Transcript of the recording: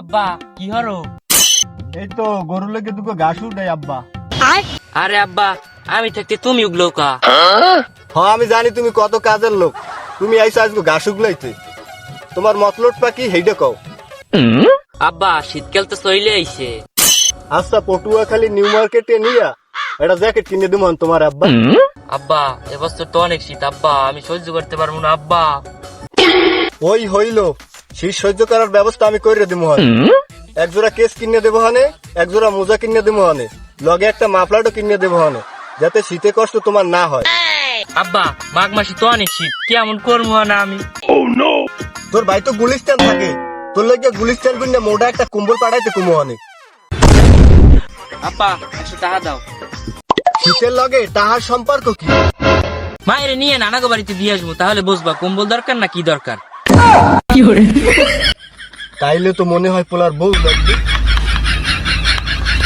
আব্বা কি হরো? এই তো গরু লেগে দুটো ঘাস উঠাই আব্বা। আরে আব্বা আমি থাকতে তুমি উগলো কা? হ্যাঁ আমি জানি তুমি কত কাজের লোক। তুমি আইসো আজকে ঘাস উগলাইতে। তোমার মতলব পাকি হেইডা কও। আব্বা শীতকাল তো চলে আইছে। আচ্ছা পটুয়াখালী নিউ মার্কেটে নিয়া একটা জ্যাকেট কিনে দিমন তোমার আব্বা। আব্বা এবছর তো অনেক শীত আব্বা, আমি সহ্য করতে পারবো না আব্বা। ওই হইলো, শীত সহ্য করার ব্যবস্থা আমি করে দিব হানে। এক জোড়া কেস কিনে দেবো হানে, এক জোড়া মোজা কিনে দেবো হানে, লগে একটা মাফলারও কিনে দেবো হানে, যাতে শীতে কষ্ট তোমার না হয়। আব্বা মাঘ মাসে তো অনেক শীত, কেমন করবো না আমি? তোর ভাই তো গুলিস্তান থাকে, তোর লগে গুলিস্তান কিনে মোটা একটা কুম্বল পাঠাইতে কুমো হানে। আব্বা 100 টাকা দাও। শীতের লগে তাহার সম্পর্ক কি? মায়ের নিয়ে নানাগো বাড়িতে দিয়ে আসবো, তাহলে বুঝবা কম্বল দরকার না কি দরকার। তাইলে তো মনে হয় পোলার বউ লাগবে।